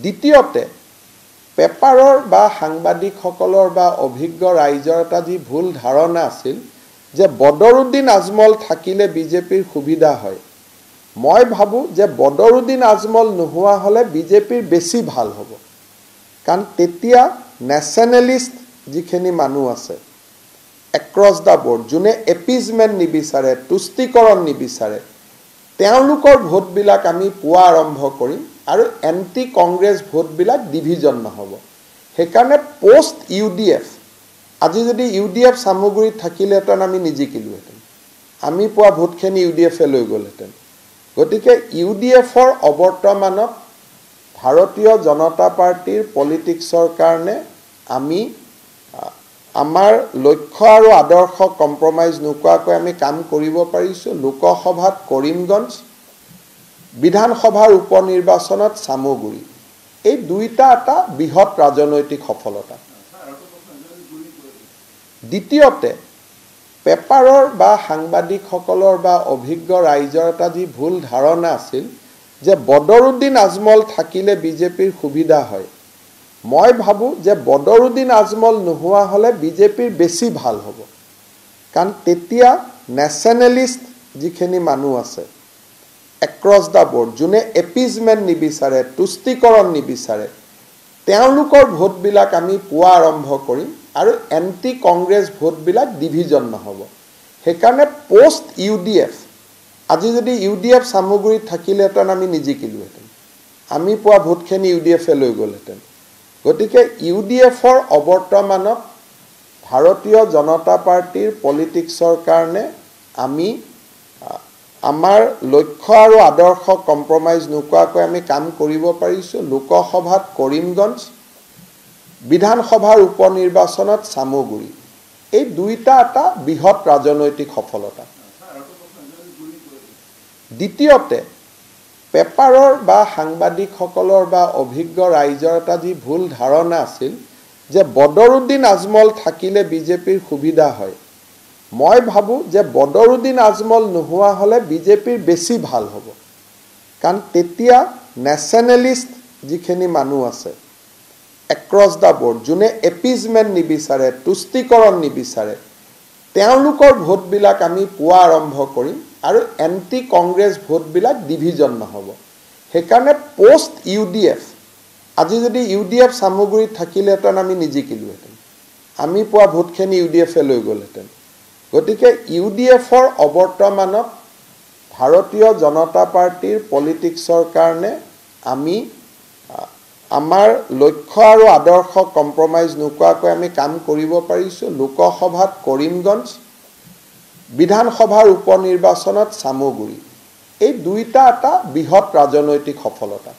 দ্বিতীয়তে পেপাৰৰ বা সাংবাদিকসকলৰ বা অভিজ্ঞ ৰাইজৰ এটা যি ভুল ধাৰণা আছিল যে বদৰুদ্দিন আজমল থাকিলে বিজেপিৰ সুবিধা হয়। মই ভাবোঁ যে বদৰুদ্দিন আজমল নোহোৱা হ'লে বিজেপিৰ বেছি ভাল হ'ব, কাৰণ তেতিয়া নেশ্যনেলিষ্ট যিখিনি মানুহ আছে এক্ৰছ দ্য বৰ্ড, যোনে এপিজমেণ্ট নিবিচাৰে, তুষ্টিকৰণ নিবিচাৰে, তেওঁলোকৰ ভোটবিলাক আমি পোৱা আৰম্ভ কৰিম আৰু এণ্টি কংগ্ৰেছ ভোটবিলাক ডিভিজন নহ'ব। সেইকাৰণে পোষ্ট UDF, আজি যদি UDF চামগুৰিত থাকিলেহেঁতেন আমি নিজিকিলোহেঁতেন, আমি পোৱা ভোটখিনি UDFে লৈ গ'লহেঁতেন। গতিকে UDFৰ অৱৰ্তমানত ভাৰতীয় জনতা পাৰ্টিৰ পলিটিক্সৰ কাৰণে আমি আমাৰ লক্ষ্য আৰু আদৰ্শ কম্প্ৰমাইজ নোকোৱাকৈ আমি কাম কৰিব পাৰিছোঁ। লোকসভাত কৰিমগঞ্জ, বিধানসভাৰ উপনিৰ্বাচনত চামগুৰি, এই দুইটা এটা বৃহৎ ৰাজনৈতিক সফলতা। দ্বিতীয়তে পেপাৰৰ বা সাংবাদিকসকলৰ বা অভিজ্ঞ ৰাইজৰ এটা যি ভুল ধাৰণা আছিল যে বদৰুদ্দিন আজমল থাকিলে বিজেপিৰ সুবিধা হয়। মই ভাবোঁ যে বদৰুদ্দিন আজমল নোহোৱা হ'লে বিজেপিৰ বেছি ভাল হ'ব, কাৰণ তেতিয়া নেশ্যনেলিষ্ট যিখিনি মানুহ আছে এক্ৰছ দ্য বৰ্ড, যোনে এপিজমেণ্ট নিবিচাৰে, তুষ্টিকৰণ নিবিচাৰে, তেওঁলোকৰ ভোটবিলাক আমি পোৱা আৰম্ভ কৰিম আৰু এণ্টি কংগ্ৰেছ ভোটবিলাক ডিভিজন নহ'ব। সেইকাৰণে পোষ্ট UDF, আজি যদি UDF চামগুৰিত থাকিলেহেঁতেন আমি নিজিকিলোহেঁতেন, আমি পোৱা ভোটখিনি UDFে লৈ গ'লহেঁতেন। গতিকে UDFৰ অৱৰ্তমানত ভাৰতীয় জনতা পাৰ্টিৰ পলিটিক্সৰ কাৰণে আমি আমাৰ লক্ষ্য আৰু আদৰ্শ কম্প্ৰমাইজ নোকোৱাকৈ আমি কাম কৰিব পাৰিছোঁ। লোকসভাত কৰিমগঞ্জ, বিধানসভাৰ উপনিৰ্বাচনত চামগুৰি, এই দুইটা এটা বৃহৎ ৰাজনৈতিক সফলতা। দ্বিতীয়তে পেপাৰৰ বা সাংবাদিকসকলৰ বা অভিজ্ঞ ৰাইজৰ এটা যি ভুল ধাৰণা আছিল যে বদৰুদ্দিন আজমল থাকিলে বিজেপিৰ সুবিধা হয়। মই ভাবোঁ যে বদৰুদ্দিন আজমল নোহোৱা হ'লে বিজেপিৰ বেছি ভাল হ'ব, কাৰণ তেতিয়া নেশ্যনেলিষ্ট যিখিনি মানুহ আছে এক্ৰছ দ্য বৰ্ড, যোনে এপিজমেণ্ট নিবিচাৰে, তুষ্টিকৰণ নিবিচাৰে, তেওঁলোকৰ ভোটবিলাক আমি পোৱা আৰম্ভ কৰিম আৰু এণ্টি কংগ্ৰেছ ভোটবিলাক ডিভিজন নহ'ব। সেইকাৰণে পোষ্ট UDF, আজি যদি UDF চামগুৰিত থাকিলেহেঁতেন আমি নিজিকিলোহেঁতেন, আমি পোৱা ভোটখিনি UDFে লৈ গ'লহেঁতেন। গতিকে UDFৰ অৱৰ্তমানত ভাৰতীয় জনতা পাৰ্টিৰ পলিটিক্সৰ কাৰণে আমি আমাৰ লক্ষ্য আৰু আদৰ্শ কম্প্ৰমাইজ নোকোৱাকৈ আমি কাম কৰিব পাৰিছোঁ। লোকসভাত কৰিমগঞ্জ, বিধানসভাৰ উপনিৰ্বাচনত চামগুৰি, এই দুইটা এটা বৃহৎ ৰাজনৈতিক সফলতা।